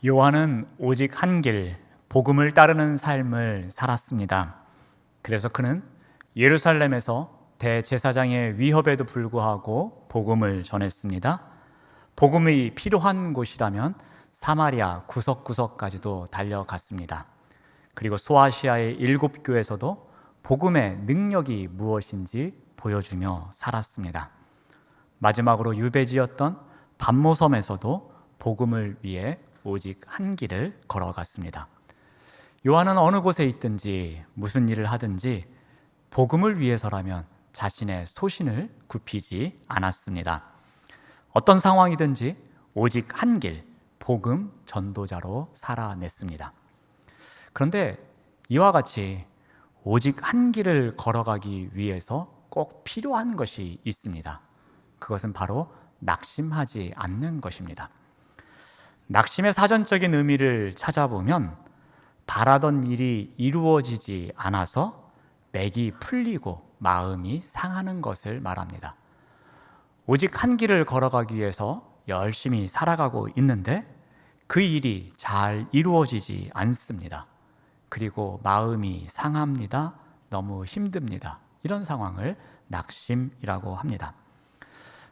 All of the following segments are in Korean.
요한은 오직 한 길, 복음을 따르는 삶을 살았습니다. 그래서 그는 예루살렘에서 대제사장의 위협에도 불구하고 복음을 전했습니다. 복음이 필요한 곳이라면 사마리아 구석구석까지도 달려갔습니다. 그리고 소아시아의 7교에서도 복음의 능력이 무엇인지 보여주며 살았습니다. 마지막으로 유배지였던 반모섬에서도 복음을 위해 오직 한 길을 걸어갔습니다. 요한은 어느 곳에 있든지 무슨 일을 하든지 복음을 위해서라면 자신의 소신을 굽히지 않았습니다. 어떤 상황이든지 오직 한 길, 복음 전도자로 살아냈습니다. 그런데 이와 같이 오직 한 길을 걸어가기 위해서 꼭 필요한 것이 있습니다. 그것은 바로 낙심하지 않는 것입니다. 낙심의 사전적인 의미를 찾아보면 바라던 일이 이루어지지 않아서 맥이 풀리고 마음이 상하는 것을 말합니다. 오직 한 길을 걸어가기 위해서 열심히 살아가고 있는데 그 일이 잘 이루어지지 않습니다. 그리고 마음이 상합니다. 너무 힘듭니다. 이런 상황을 낙심이라고 합니다.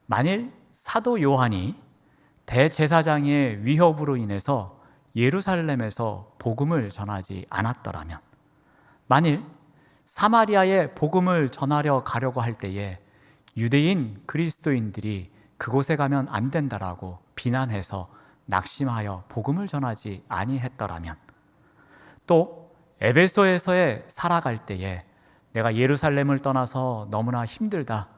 만일 사도 요한이 대제사장의 위협으로 인해서 예루살렘에서 복음을 전하지 않았더라면, 만일 사마리아에 복음을 전하려 가려고 할 때에 유대인 그리스도인들이 그곳에 가면 안 된다라고 비난해서 낙심하여 복음을 전하지 아니했더라면, 또 에베소에서의 살아갈 때에 내가 예루살렘을 떠나서 너무나 힘들다,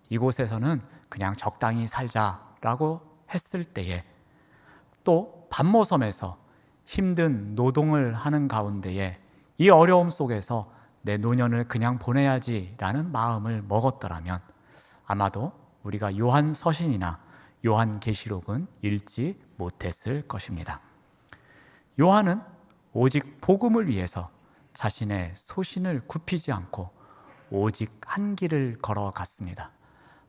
이곳에서는 그냥 적당히 살자라고 했을 때에, 또 반모섬에서 힘든 노동을 하는 가운데에 이 어려움 속에서 내 노년을 그냥 보내야지라는 마음을 먹었더라면 아마도 우리가 요한 서신이나 요한 계시록은 읽지 못했을 것입니다. 요한은 오직 복음을 위해서 자신의 소신을 굽히지 않고 오직 한 길을 걸어갔습니다.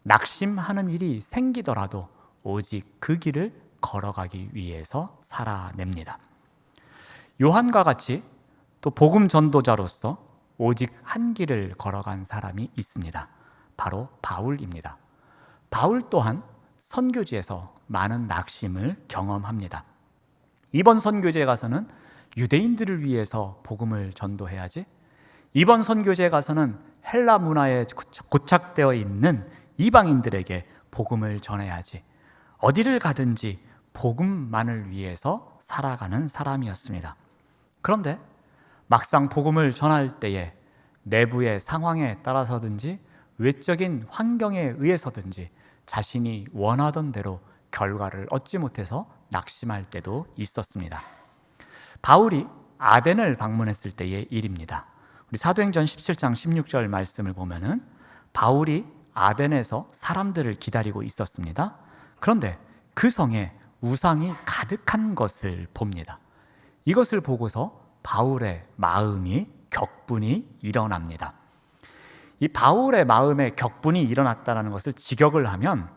낙심하는 일이 생기더라도 오직 그 길을 걸어가기 위해서 살아냅니다. 요한과 같이 또 복음 전도자로서 오직 한 길을 걸어간 사람이 있습니다. 바로 바울입니다. 바울 또한 선교지에서 많은 낙심을 경험합니다. 이번 선교지에 가서는 유대인들을 위해서 복음을 전도해야지, 이번 선교지에 가서는 헬라 문화에 고착되어 있는 이방인들에게 복음을 전해야지, 어디를 가든지 복음만을 위해서 살아가는 사람이었습니다. 그런데 막상 복음을 전할 때에 내부의 상황에 따라서든지 외적인 환경에 의해서든지 자신이 원하던 대로 결과를 얻지 못해서 낙심할 때도 있었습니다. 바울이 아덴을 방문했을 때의 일입니다. 우리 사도행전 17장 16절 말씀을 보면은 바울이 아덴에서 사람들을 기다리고 있었습니다. 그런데 그 성에 우상이 가득한 것을 봅니다. 이것을 보고서 바울의 마음이 격분이 일어납니다. 이 바울의 마음에 격분이 일어났다는 것을 직역을 하면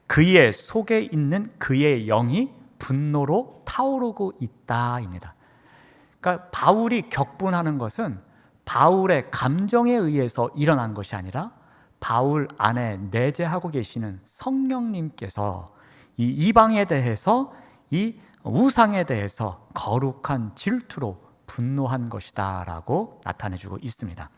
그의 속에 있는 그의 영이 분노로 타오르고 있다입니다. 그러니까 바울이 격분하는 것은 바울의 감정에 의해서 일어난 것이 아니라 바울 안에 내재하고 계시는 성령님께서 이 이방에 대해서, 이 우상에 대해서 거룩한 질투로 분노한 것이다 라고 나타내주고 있습니다.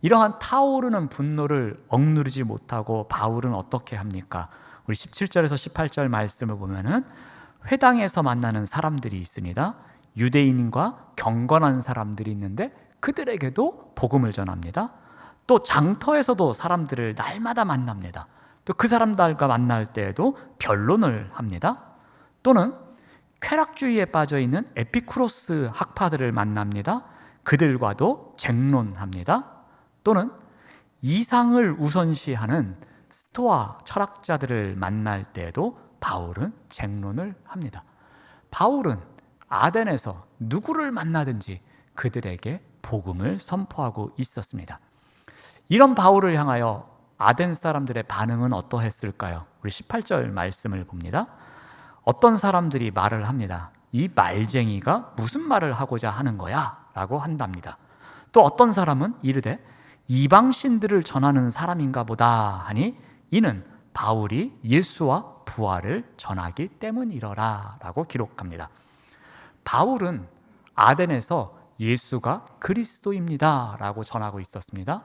이러한 타오르는 분노를 억누르지 못하고 바울은 어떻게 합니까? 우리 17절에서 18절 말씀을 보면은 회당에서 만나는 사람들이 있습니다. 유대인과 경건한 사람들이 있는데 그들에게도 복음을 전합니다. 또 장터에서도 사람들을 날마다 만납니다. 또 그 사람들과 만날 때에도 변론을 합니다. 또는 쾌락주의에 빠져있는 에피쿠로스 학파들을 만납니다. 그들과도 쟁론합니다. 또는 이상을 우선시하는 스토아 철학자들을 만날 때에도 바울은 쟁론을 합니다. 바울은 아덴에서 누구를 만나든지 그들에게 복음을 선포하고 있었습니다. 이런 바울을 향하여 아덴 사람들의 반응은 어떠했을까요? 우리 18절 말씀을 봅니다. 어떤 사람들이 말을 합니다. 이 말쟁이가 무슨 말을 하고자 하는 거야? 라고 한답니다. 또 어떤 사람은 이르되 이방신들을 전하는 사람인가 보다 하니 이는 바울이 예수와 부활을 전하기 때문이러라 라고 기록합니다. 바울은 아덴에서 예수가 그리스도입니다 라고 전하고 있었습니다.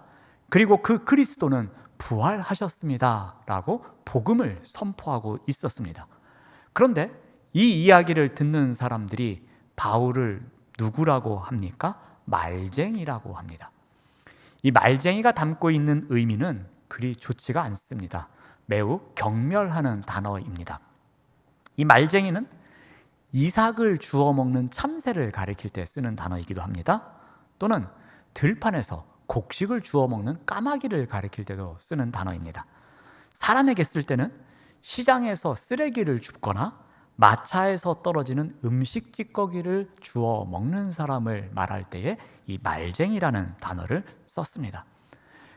그리고 그 그리스도는 부활하셨습니다 라고 복음을 선포하고 있었습니다. 그런데 이 이야기를 듣는 사람들이 바울을 누구라고 합니까? 말쟁이라고 합니다. 이 말쟁이가 담고 있는 의미는 그리 좋지가 않습니다. 매우 경멸하는 단어입니다. 이 말쟁이는 이삭을 주워 먹는 참새를 가리킬 때 쓰는 단어이기도 합니다. 또는 들판에서 곡식을 주워 먹는 까마귀를 가리킬 때도 쓰는 단어입니다. 사람에게 쓸 때는 시장에서 쓰레기를 줍거나 마차에서 떨어지는 음식 찌꺼기를 주워 먹는 사람을 말할 때에 이 말쟁이라는 단어를 썼습니다.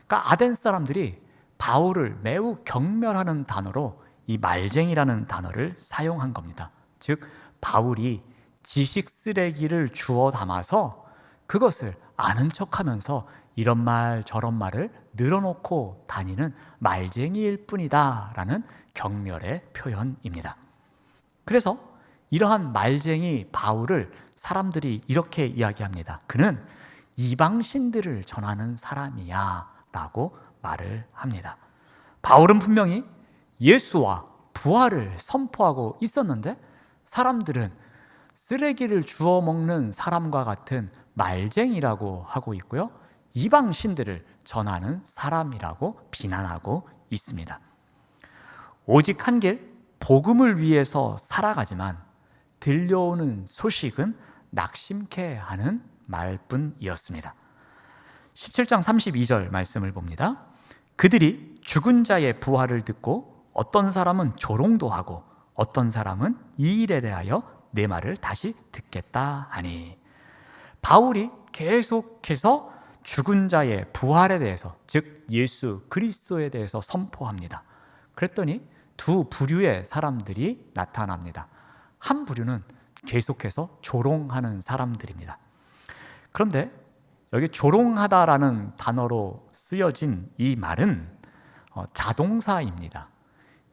그러니까 아덴 사람들이 바울을 매우 경멸하는 단어로 이 말쟁이라는 단어를 사용한 겁니다. 즉 바울이 지식 쓰레기를 주워 담아서 그것을 아는 척하면서 이런 말 저런 말을 늘어놓고 다니는 말쟁이일 뿐이다 라는 경멸의 표현입니다. 그래서 이러한 말쟁이 바울을 사람들이 이렇게 이야기합니다. 그는 이방신들을 전하는 사람이야 라고 말을 합니다. 바울은 분명히 예수와 부활을 선포하고 있었는데 사람들은 쓰레기를 주워 먹는 사람과 같은 말쟁이라고 하고 있고요, 이방신들을 전하는 사람이라고 비난하고 있습니다. 오직 한 길 복음을 위해서 살아가지만 들려오는 소식은 낙심케 하는 말뿐이었습니다. 17장 32절 말씀을 봅니다. 그들이 죽은 자의 부활을 듣고 어떤 사람은 조롱도 하고 어떤 사람은 이 일에 대하여 내 말을 다시 듣겠다 하니, 바울이 계속해서 죽은 자의 부활에 대해서, 즉 예수 그리스도에 대해서 선포합니다. 그랬더니 두 부류의 사람들이 나타납니다. 한 부류는 계속해서 조롱하는 사람들입니다. 그런데 여기 조롱하다라는 단어로 쓰여진 이 말은 자동사입니다.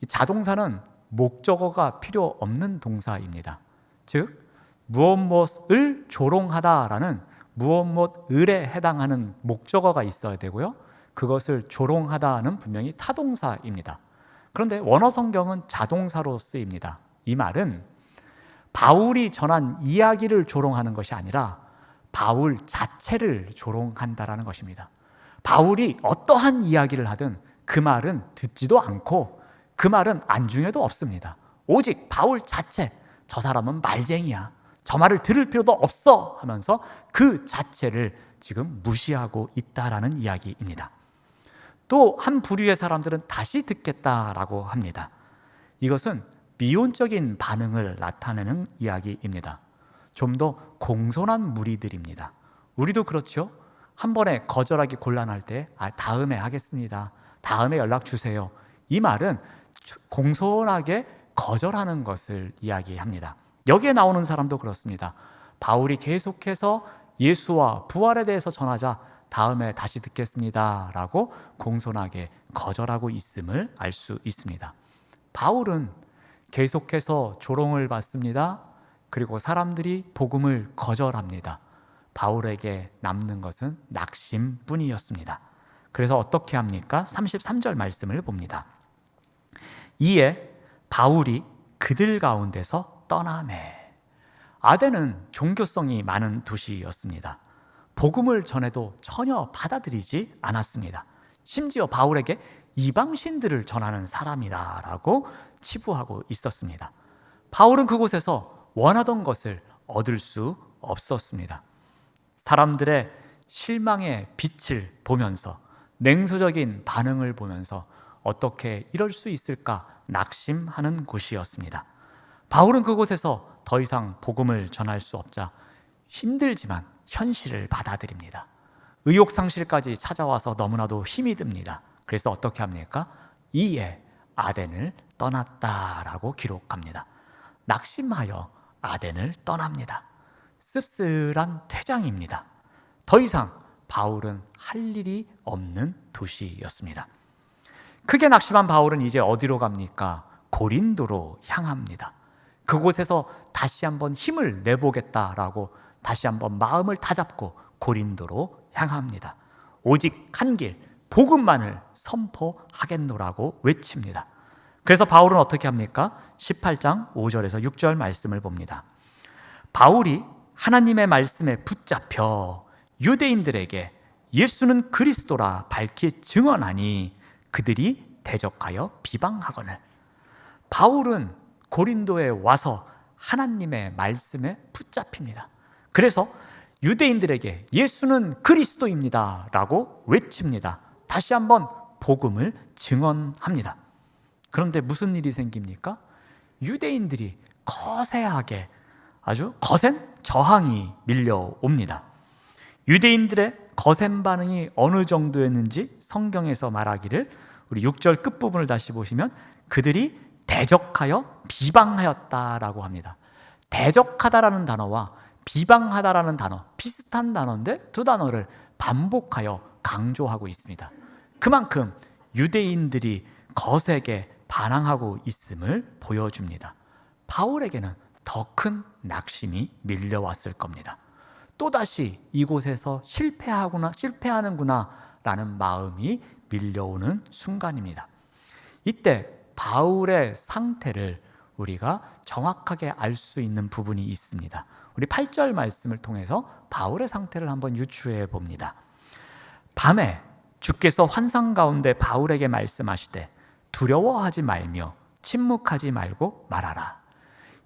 이 자동사는 목적어가 필요 없는 동사입니다. 즉 무엇을 조롱하다라는 무엇을에 해당하는 목적어가 있어야 되고요, 그것을 조롱하다는 분명히 타동사입니다. 그런데 원어 성경은 자동사로 쓰입니다. 이 말은 바울이 전한 이야기를 조롱하는 것이 아니라 바울 자체를 조롱한다라는 것입니다. 바울이 어떠한 이야기를 하든 그 말은 듣지도 않고 그 말은 안중에도 없습니다. 오직 바울 자체, 저 사람은 말쟁이야, 저 말을 들을 필요도 없어 하면서 그 자체를 지금 무시하고 있다라는 이야기입니다. 또 한 부류의 사람들은 다시 듣겠다라고 합니다. 이것은 미온적인 반응을 나타내는 이야기입니다. 좀 더 공손한 무리들입니다. 우리도 그렇죠. 한 번에 거절하기 곤란할 때 다음에 하겠습니다, 다음에 연락 주세요, 이 말은 공손하게 거절하는 것을 이야기합니다. 여기에 나오는 사람도 그렇습니다. 바울이 계속해서 예수와 부활에 대해서 전하자 다음에 다시 듣겠습니다 라고 공손하게 거절하고 있음을 알 수 있습니다. 바울은 계속해서 조롱을 받습니다. 그리고 사람들이 복음을 거절합니다. 바울에게 남는 것은 낙심뿐이었습니다. 그래서 어떻게 합니까? 33절 말씀을 봅니다. 이에 바울이 그들 가운데서 떠나매. 아덴은 종교성이 많은 도시였습니다. 복음을 전해도 전혀 받아들이지 않았습니다. 심지어 바울에게 이방신들을 전하는 사람이다라고 치부하고 있었습니다. 바울은 그곳에서 원하던 것을 얻을 수 없었습니다. 사람들의 실망의 빛을 보면서, 냉소적인 반응을 보면서 어떻게 이럴 수 있을까 낙심하는 곳이었습니다. 바울은 그곳에서 더 이상 복음을 전할 수 없자 힘들지만 현실을 받아들입니다. 의욕상실까지 찾아와서 너무나도 힘이 듭니다. 그래서 어떻게 합니까? 이에 아덴을 떠났다라고 기록합니다. 낙심하여 아덴을 떠납니다. 씁쓸한 퇴장입니다. 더 이상 바울은 할 일이 없는 도시였습니다. 크게 낙심한 바울은 이제 어디로 갑니까? 고린도로 향합니다. 그곳에서 다시 한번 힘을 내보겠다라고 다시 한번 마음을 다잡고 고린도로 향합니다. 오직 한 길, 복음만을 선포하겠노라고 외칩니다. 그래서 바울은 어떻게 합니까? 18장 5절에서 6절 말씀을 봅니다. 바울이 하나님의 말씀에 붙잡혀 유대인들에게 예수는 그리스도라 밝히 증언하니 그들이 대적하여 비방하거늘. 바울은 고린도에 와서 하나님의 말씀에 붙잡힙니다. 그래서 유대인들에게 예수는 그리스도입니다 라고 외칩니다. 다시 한번 복음을 증언합니다. 그런데 무슨 일이 생깁니까? 유대인들이 거세하게 아주 거센 저항이 밀려옵니다. 유대인들의 거센 반응이 어느 정도였는지 성경에서 말하기를, 우리 6절 끝부분을 다시 보시면 그들이 대적하여 비방하였다라고 합니다. 대적하다라는 단어와 비방하다라는 단어, 비슷한 단어인데 두 단어를 반복하여 강조하고 있습니다. 그만큼 유대인들이 거세게 반항하고 있음을 보여줍니다. 바울에게는 더 큰 낙심이 밀려왔을 겁니다. 또다시 이곳에서 실패하는구나 라는 마음이 밀려오는 순간입니다. 이때 바울의 상태를 우리가 정확하게 알 수 있는 부분이 있습니다. 우리 8절 말씀을 통해서 바울의 상태를 한번 유추해 봅니다. 밤에 주께서 환상 가운데 바울에게 말씀하시되 두려워하지 말며 침묵하지 말고 말하라.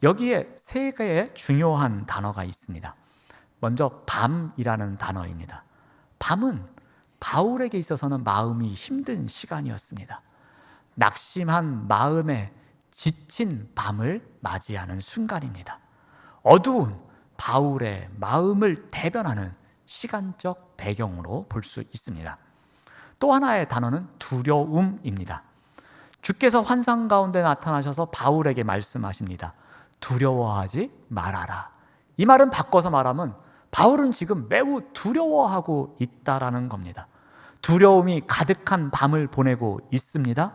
여기에 세 개의 중요한 단어가 있습니다. 먼저 밤이라는 단어입니다. 밤은 바울에게 있어서는 마음이 힘든 시간이었습니다. 낙심한 마음에 지친 밤을 맞이하는 순간입니다. 어두운 바울의 마음을 대변하는 시간적 배경으로 볼 수 있습니다. 또 하나의 단어는 두려움입니다. 주께서 환상 가운데 나타나셔서 바울에게 말씀하십니다. 두려워하지 말아라. 이 말은 바꿔서 말하면 바울은 지금 매우 두려워하고 있다라는 겁니다. 두려움이 가득한 밤을 보내고 있습니다.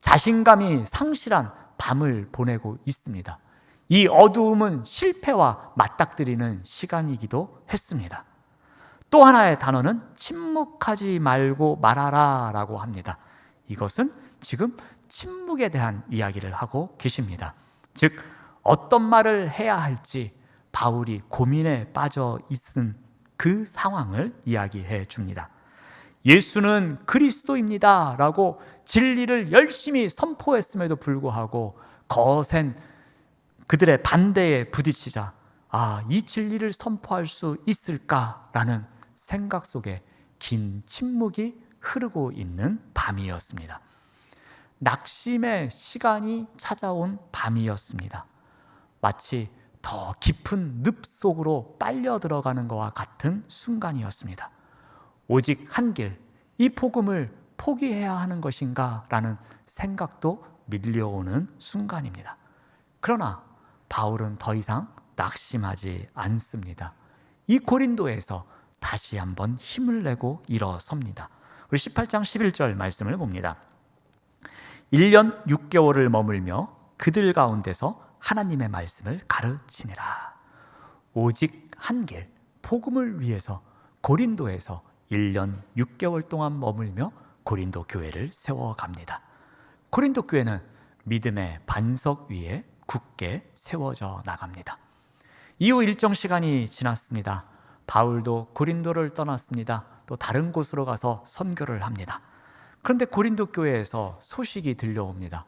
자신감이 상실한 밤을 보내고 있습니다. 이 어두움은 실패와 맞닥뜨리는 시간이기도 했습니다. 또 하나의 단어는 침묵하지 말고 말하라 라고 합니다. 이것은 지금 침묵에 대한 이야기를 하고 계십니다. 즉 어떤 말을 해야 할지 바울이 고민에 빠져 있은 그 상황을 이야기해 줍니다. 예수는 그리스도입니다 라고 진리를 열심히 선포했음에도 불구하고 거센 그들의 반대에 부딪히자 이 진리를 선포할 수 있을까라는 생각 속에 긴 침묵이 흐르고 있는 밤이었습니다. 낙심의 시간이 찾아온 밤이었습니다. 마치 더 깊은 늪 속으로 빨려 들어가는 것과 같은 순간이었습니다. 오직 한 길, 이 복음을 포기해야 하는 것인가 라는 생각도 밀려오는 순간입니다. 그러나 바울은 더 이상 낙심하지 않습니다. 이 고린도에서 다시 한번 힘을 내고 일어섭니다. 우리 18장 11절 말씀을 봅니다. 1년 6개월을 머물며 그들 가운데서 하나님의 말씀을 가르치니라. 오직 한 길, 복음을 위해서 고린도에서 1년 6개월 동안 머물며 고린도 교회를 세워갑니다. 고린도 교회는 믿음의 반석 위에 굳게 세워져 나갑니다. 이후 일정 시간이 지났습니다. 바울도 고린도를 떠났습니다. 또 다른 곳으로 가서 선교를 합니다. 그런데 고린도 교회에서 소식이 들려옵니다.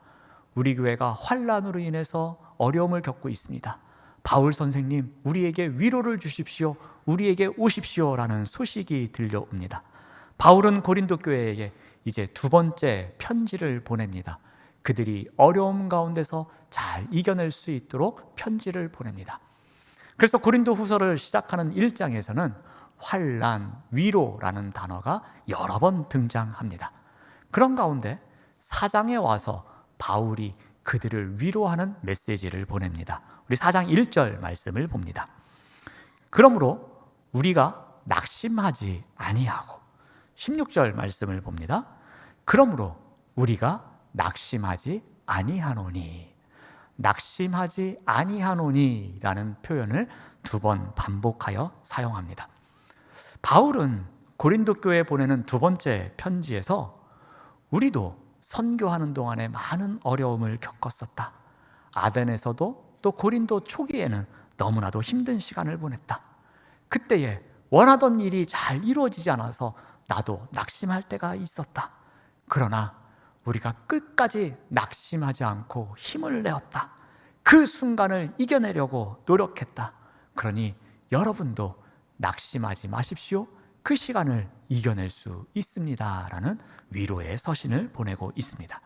우리 교회가 환난으로 인해서 어려움을 겪고 있습니다. 바울 선생님, 우리에게 위로를 주십시오. 우리에게 오십시오. 라는 소식이 들려옵니다. 바울은 고린도 교회에게 이제 두 번째 편지를 보냅니다. 그들이 어려움 가운데서 잘 이겨낼 수 있도록 편지를 보냅니다. 그래서 고린도 후서를 시작하는 1장에서는 환난, 위로라는 단어가 여러 번 등장합니다. 그런 가운데 4장에 와서 바울이 그들을 위로하는 메시지를 보냅니다. 우리 4장 1절 말씀을 봅니다. 그러므로 우리가 낙심하지 아니하고, 16절 말씀을 봅니다. 그러므로 우리가 낙심하지 아니하노니, 낙심하지 아니하노니라는 표현을 2번 반복하여 사용합니다. 바울은 고린도 교회에 보내는 2번째 편지에서 우리도 선교하는 동안에 많은 어려움을 겪었었다. 아덴에서도 또 고린도 초기에는 너무나도 힘든 시간을 보냈다. 그때에 원하던 일이 잘 이루어지지 않아서 나도 낙심할 때가 있었다. 그러나 우리가 끝까지 낙심하지 않고 힘을 내었다. 그 순간을 이겨내려고 노력했다. 그러니 여러분도 낙심하지 마십시오. 그 시간을 이겨낼 수 있습니다. 라는 위로의 서신을 보내고 있습니다.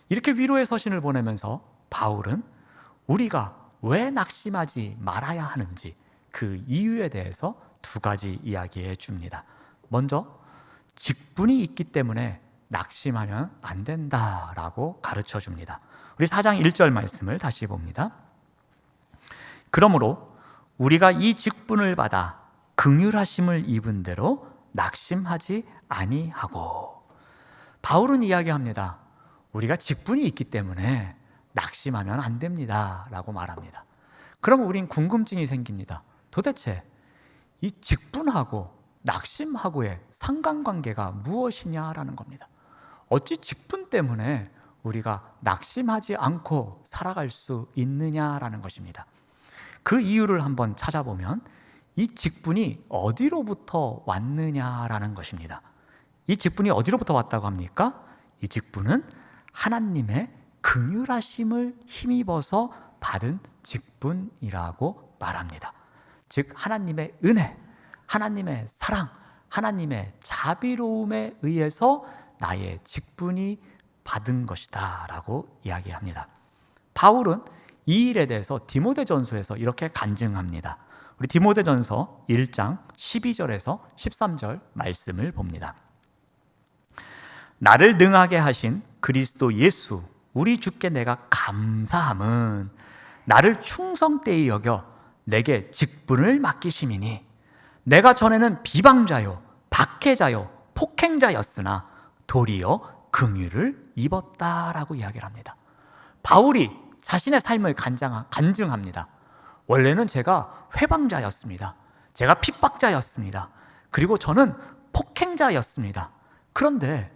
이렇게 위로의 서신을 보내면서 바울은 우리가 왜 낙심하지 말아야 하는지 그 이유에 대해서 2가지 이야기해 줍니다. 먼저 직분이 있기 때문에 낙심하면 안 된다라고 가르쳐 줍니다. 우리 4장 1절 말씀을 다시 봅니다. 그러므로 우리가 이 직분을 받아 긍휼하심을 입은 대로 낙심하지 아니하고, 바울은 이야기합니다. 우리가 직분이 있기 때문에 낙심하면 안 됩니다 라고 말합니다. 그럼 우린 궁금증이 생깁니다. 도대체 이 직분하고 낙심하고의 상관관계가 무엇이냐라는 겁니다. 어찌 직분 때문에 우리가 낙심하지 않고 살아갈 수 있느냐라는 것입니다. 그 이유를 한번 찾아보면 이 직분이 어디로부터 왔느냐라는 것입니다. 이 직분이 어디로부터 왔다고 합니까? 이 직분은 하나님의 긍휼하심을 힘입어서 받은 직분이라고 말합니다. 즉 하나님의 은혜, 하나님의 사랑, 하나님의 자비로움에 의해서 나의 직분이 받은 것이다 라고 이야기합니다. 바울은 이 일에 대해서 디모데전서에서 이렇게 간증합니다. 우리 디모데전서 1장 12절에서 13절 말씀을 봅니다. 나를 능하게 하신 그리스도 예수 우리 주께 내가 감사함은 나를 충성되이 여겨 내게 직분을 맡기심이니 내가 전에는 비방자요 박해자요 폭행자였으나 도리어 긍휼을 입었다라고 이야기를 합니다. 바울이 자신의 삶을 간증합니다. 원래는 제가 회방자였습니다. 제가 핍박자였습니다. 그리고 저는 폭행자였습니다. 그런데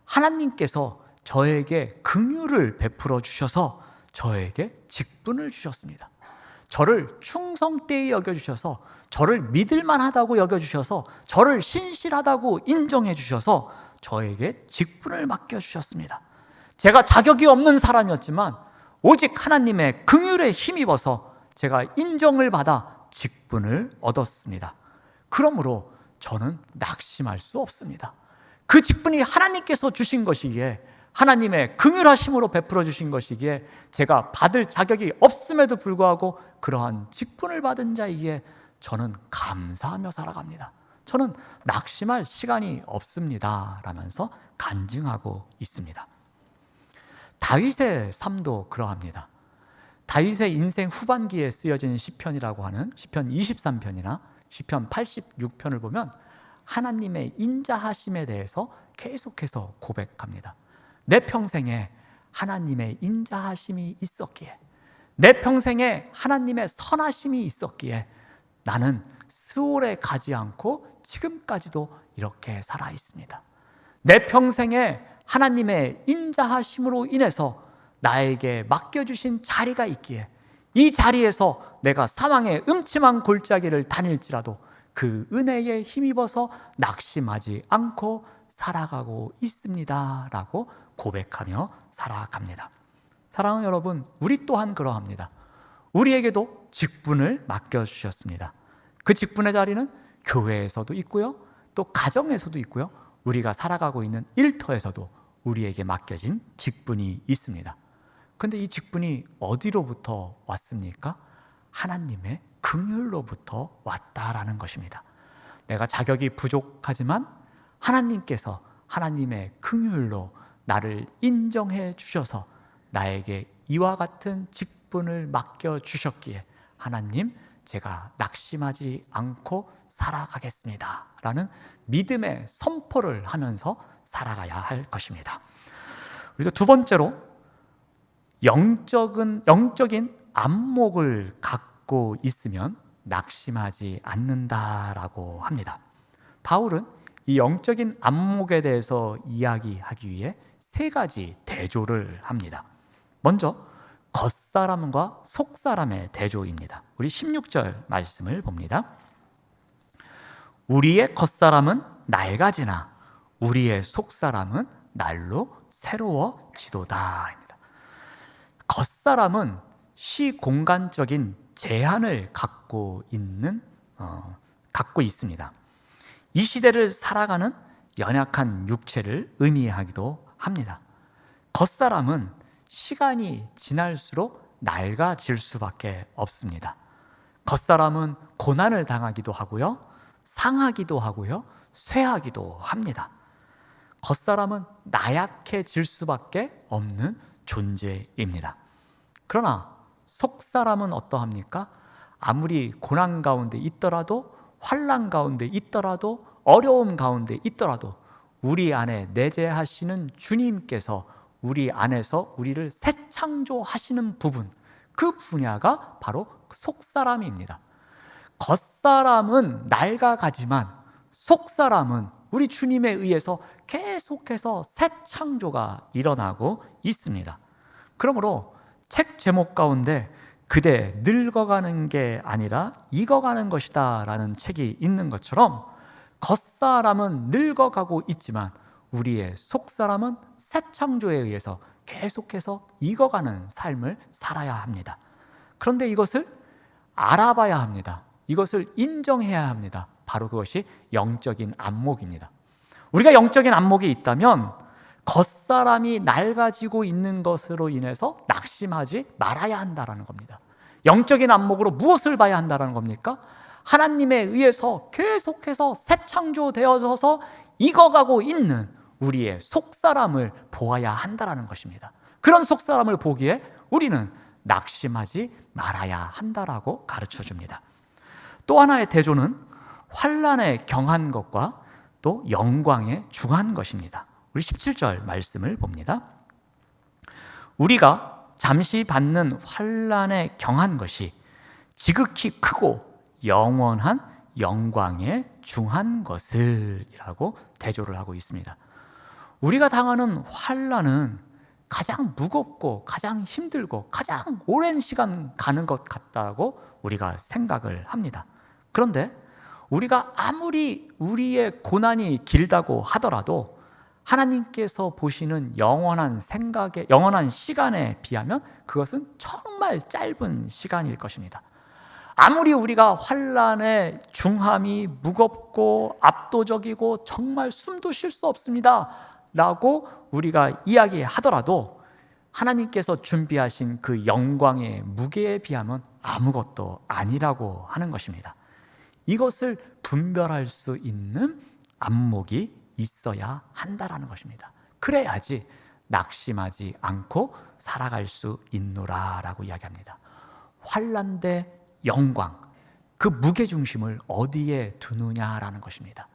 하나님께서 저에게 긍휼을 베풀어 주셔서 저에게 직분을 주셨습니다. 저를 충성되이 여겨주셔서, 저를 믿을만하다고 여겨주셔서, 저를 신실하다고 인정해 주셔서 저에게 직분을 맡겨주셨습니다. 제가 자격이 없는 사람이었지만 오직 하나님의 긍휼에 힘입어서 제가 인정을 받아 직분을 얻었습니다. 그러므로 저는 낙심할 수 없습니다. 그 직분이 하나님께서 주신 것이기에, 하나님의 긍휼하심으로 베풀어 주신 것이기에 제가 받을 자격이 없음에도 불구하고 그러한 직분을 받은 자이기에 저는 감사하며 살아갑니다. 저는 낙심할 시간이 없습니다 라면서 간증하고 있습니다. 다윗의 삶도 그러합니다. 다윗의 인생 후반기에 쓰여진 시편이라고 하는 시편 23편이나 시편 86편을 보면 하나님의 인자하심에 대해서 계속해서 고백합니다. 내 평생에 하나님의 인자하심이 있었기에, 내 평생에 하나님의 선하심이 있었기에 나는 스올에 가지 않고 지금까지도 이렇게 살아 있습니다. 내 평생에 하나님의 인자하심으로 인해서 나에게 맡겨주신 자리가 있기에 이 자리에서 내가 사망의 음침한 골짜기를 다닐지라도 그 은혜에 힘입어서 낙심하지 않고 살아가고 있습니다 라고 고백하며 살아갑니다. 사랑하는 여러분, 우리 또한 그러합니다. 우리에게도 직분을 맡겨주셨습니다. 그 직분의 자리는 교회에서도 있고요, 또 가정에서도 있고요, 우리가 살아가고 있는 일터에서도 우리에게 맡겨진 직분이 있습니다. 그런데 이 직분이 어디로부터 왔습니까? 하나님의 긍휼로부터 왔다라는 것입니다. 내가 자격이 부족하지만 하나님께서 하나님의 긍휼로 나를 인정해 주셔서 나에게 이와 같은 직분을 맡겨주셨기에 하나님, 제가 낙심하지 않고 살아가겠습니다 라는 믿음의 선포를 하면서 살아가야 할 것입니다. 그리고 두 번째로, 영적인 안목을 갖고 있으면 낙심하지 않는다라고 합니다. 바울은 이 영적인 안목에 대해서 이야기하기 위해 세 가지 대조를 합니다. 먼저 겉사람과 속사람의 대조입니다. 우리 16절 말씀을 봅니다. 우리의 겉사람은 낡아지나 우리의 속사람은 날로 새로워지도다. 겉사람은 시공간적인 제한을 갖고 있습니다. 이 시대를 살아가는 연약한 육체를 의미하기도 합니다. 겉사람은 시간이 지날수록 낡아질 수밖에 없습니다. 겉사람은 고난을 당하기도 하고요, 상하기도 하고요, 쇠하기도 합니다. 겉사람은 나약해질 수밖에 없는 존재입니다. 그러나 속사람은 어떠합니까? 아무리 고난 가운데 있더라도, 환난 가운데 있더라도, 어려움 가운데 있더라도 우리 안에 내재하시는 주님께서 우리 안에서 우리를 새 창조하시는 부분, 그 분야가 바로 속사람입니다. 겉사람은 낡아가지만 속사람은 우리 주님에 의해서 계속해서 새 창조가 일어나고 있습니다. 그러므로 책 제목 가운데 그대 늙어가는 게 아니라 익어가는 것이다 라는 책이 있는 것처럼, 겉사람은 늙어가고 있지만 우리의 속사람은 새 창조에 의해서 계속해서 익어가는 삶을 살아야 합니다. 그런데 이것을 알아봐야 합니다. 이것을 인정해야 합니다. 바로 그것이 영적인 안목입니다. 우리가 영적인 안목이 있다면 겉사람이 낡아지고 있는 것으로 인해서 낙심하지 말아야 한다는 겁니다. 영적인 안목으로 무엇을 봐야 한다는 겁니까? 하나님에 의해서 계속해서 새 창조되어져서 익어가고 있는 우리의 속사람을 보아야 한다는 것입니다. 그런 속사람을 보기에 우리는 낙심하지 말아야 한다라고 가르쳐 줍니다. 또 하나의 대조는 환난에 경한 것과 또 영광에 중한 것입니다. 우리 17절 말씀을 봅니다. 우리가 잠시 받는 환난에 경한 것이 지극히 크고 영원한 영광에 중한 것을 이라고 대조를 하고 있습니다. 우리가 당하는 환난은 가장 무겁고 가장 힘들고 가장 오랜 시간 가는 것 같다고 우리가 생각을 합니다. 그런데 우리가 아무리 우리의 고난이 길다고 하더라도 하나님께서 보시는 영원한 시간에 비하면 그것은 정말 짧은 시간일 것입니다. 아무리 우리가 환난의 중함이 무겁고 압도적이고 정말 숨도 쉴 수 없습니다 라고 우리가 이야기하더라도 하나님께서 준비하신 그 영광의 무게에 비하면 아무것도 아니라고 하는 것입니다. 이것을 분별할 수 있는 안목이 있어야 한다라는 것입니다. 그래야지 낙심하지 않고 살아갈 수 있노라라고 이야기합니다. 환난 대 영광, 그 무게중심을 어디에 두느냐라는 것입니다.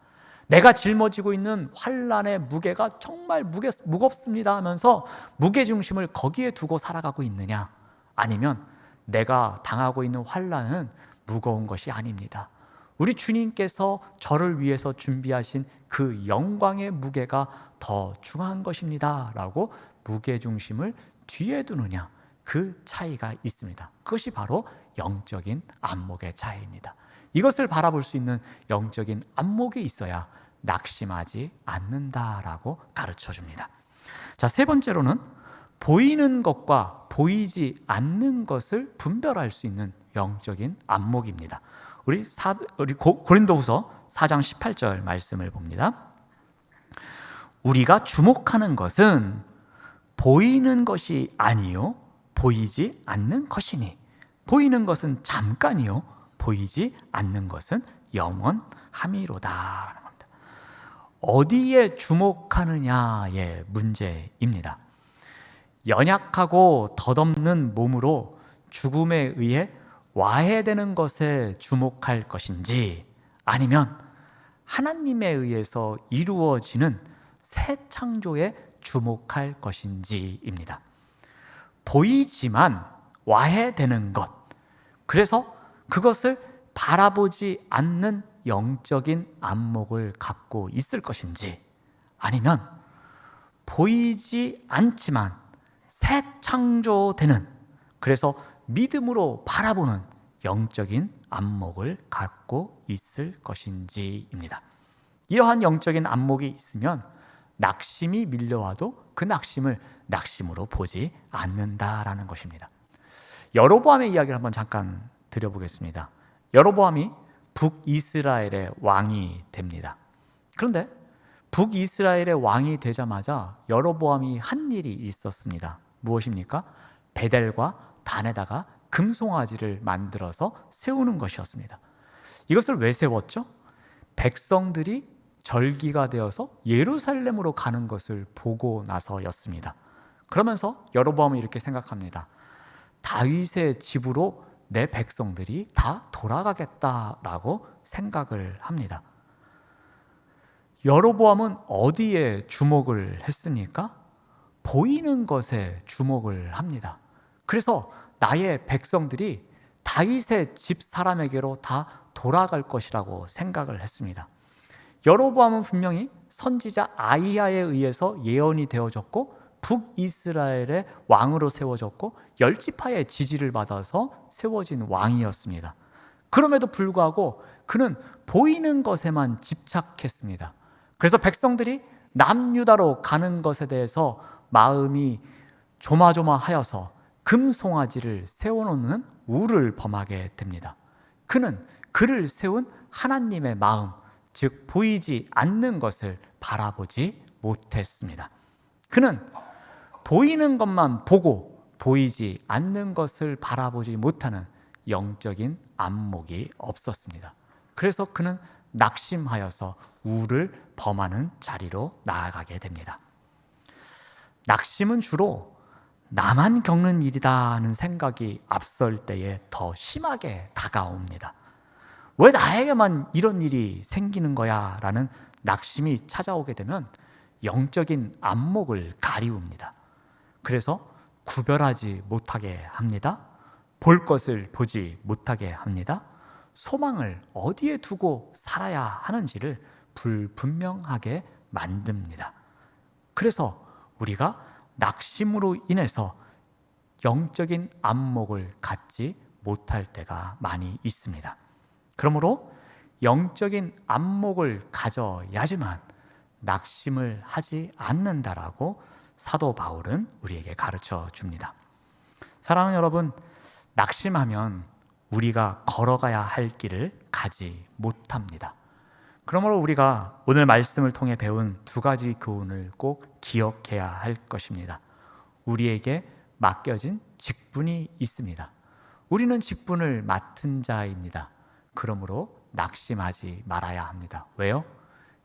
내가 짊어지고 있는 환난의 무게가 정말 무겁습니다 하면서 무게중심을 거기에 두고 살아가고 있느냐, 아니면 내가 당하고 있는 환난은 무거운 것이 아닙니다. 우리 주님께서 저를 위해서 준비하신 그 영광의 무게가 더 중요한 것입니다 라고 무게중심을 뒤에 두느냐, 그 차이가 있습니다. 그것이 바로 영적인 안목의 차이입니다. 이것을 바라볼 수 있는 영적인 안목이 있어야 낙심하지 않는다라고 가르쳐 줍니다. 자, 세 번째로는 보이는 것과 보이지 않는 것을 분별할 수 있는 영적인 안목입니다. 우리 고린도후서 4장 18절 말씀을 봅니다. 우리가 주목하는 것은 보이는 것이 아니요 보이지 않는 것이니, 보이는 것은 잠깐이요 보이지 않는 것은 영원함이로다. 어디에 주목하느냐의 문제입니다. 연약하고 덧없는 몸으로 죽음에 의해 와해되는 것에 주목할 것인지, 아니면 하나님에 의해서 이루어지는 새 창조에 주목할 것인지입니다. 보이지만 와해되는 것, 그래서 그것을 바라보지 않는 영적인 안목을 갖고 있을 것인지, 아니면 보이지 않지만 새 창조되는, 그래서 믿음으로 바라보는 영적인 안목을 갖고 있을 것인지입니다. 이러한 영적인 안목이 있으면 낙심이 밀려와도 그 낙심을 낙심으로 보지 않는다라는 것입니다. 여로보암의 이야기를 한번 잠깐 드려보겠습니다. 여로보암이 북이스라엘의 왕이 됩니다. 그런데 북이스라엘의 왕이 되자마자 여로보암이 한 일이 있었습니다. 무엇입니까? 베델과 단에다가 금송아지를 만들어서 세우는 것이었습니다. 이것을 왜 세웠죠? 백성들이 절기가 되어서 예루살렘으로 가는 것을 보고 나서였습니다. 그러면서 여로보암은 이렇게 생각합니다. 다윗의 집으로 내 백성들이 다 돌아가겠다라고 생각을 합니다. 여로보암은 어디에 주목을 했습니까? 보이는 것에 주목을 합니다. 그래서 나의 백성들이 다윗의 집 사람에게로 다 돌아갈 것이라고 생각을 했습니다. 여로보암은 분명히 선지자 아히야에 의해서 예언이 되어졌고 북이스라엘의 왕으로 세워졌고 10지파의 지지를 받아서 세워진 왕이었습니다. 그럼에도 불구하고 그는 보이는 것에만 집착했습니다. 그래서 백성들이 남유다로 가는 것에 대해서 마음이 조마조마하여서 금송아지를 세워놓는 우를 범하게 됩니다. 그는 그를 세운 하나님의 마음, 즉 보이지 않는 것을 바라보지 못했습니다. 그는 보이는 것만 보고 보이지 않는 것을 바라보지 못하는 영적인 안목이 없었습니다. 그래서 그는 낙심하여서 우를 범하는 자리로 나아가게 됩니다. 낙심은 주로 나만 겪는 일이다 하는 생각이 앞설 때에 더 심하게 다가옵니다. 왜 나에게만 이런 일이 생기는 거야? 라는 낙심이 찾아오게 되면 영적인 안목을 가리웁니다. 그래서 구별하지 못하게 합니다. 볼 것을 보지 못하게 합니다. 소망을 어디에 두고 살아야 하는지를 불분명하게 만듭니다. 그래서 우리가 낙심으로 인해서 영적인 안목을 갖지 못할 때가 많이 있습니다. 그러므로 영적인 안목을 가져야지만 낙심을 하지 않는다라고 사도 바울은 우리에게 가르쳐 줍니다. 사랑하는 여러분, 낙심하면 우리가 걸어가야 할 길을 가지 못합니다. 그러므로 우리가 오늘 말씀을 통해 배운 두 가지 교훈을 꼭 기억해야 할 것입니다. 우리에게 맡겨진 직분이 있습니다. 우리는 직분을 맡은 자입니다. 그러므로 낙심하지 말아야 합니다. 왜요?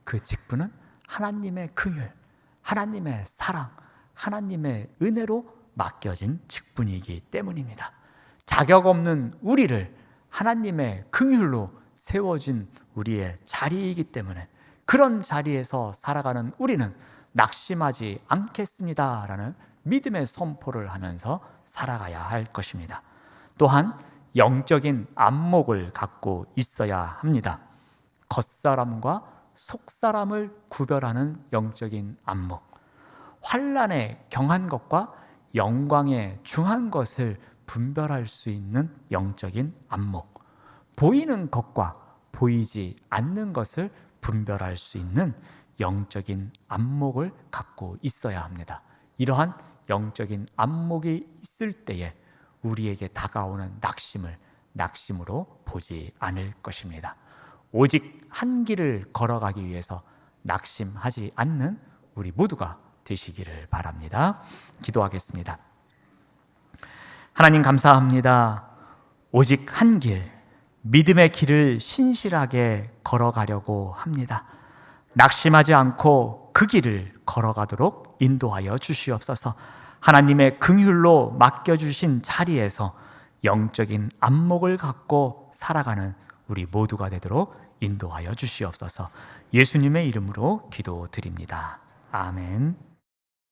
그 직분은 하나님의 긍휼, 하나님의 사랑, 하나님의 은혜로 맡겨진 직분이기 때문입니다. 자격 없는 우리를 하나님의 긍휼로 세워진 우리의 자리이기 때문에 그런 자리에서 살아가는 우리는 낙심하지 않겠습니다라는 믿음의 선포를 하면서 살아가야 할 것입니다. 또한 영적인 안목을 갖고 있어야 합니다. 겉사람과 속사람을 구별하는 영적인 안목, 환난에 경한 것과 영광에 중한 것을 분별할 수 있는 영적인 안목, 보이는 것과 보이지 않는 것을 분별할 수 있는 영적인 안목을 갖고 있어야 합니다. 이러한 영적인 안목이 있을 때에 우리에게 다가오는 낙심을 낙심으로 보지 않을 것입니다. 오직 한 길을 걸어가기 위해서 낙심하지 않는 우리 모두가 되시기를 바랍니다. 기도하겠습니다. 하나님 감사합니다. 오직 한 길, 믿음의 길을 신실하게 걸어가려고 합니다. 낙심하지 않고 그 길을 걸어가도록 인도하여 주시옵소서. 하나님의 긍휼로 맡겨주신 자리에서 영적인 안목을 갖고 살아가는 우리 모두가 되도록 인도하여 주시옵소서. 예수님의 이름으로 기도드립니다. 아멘.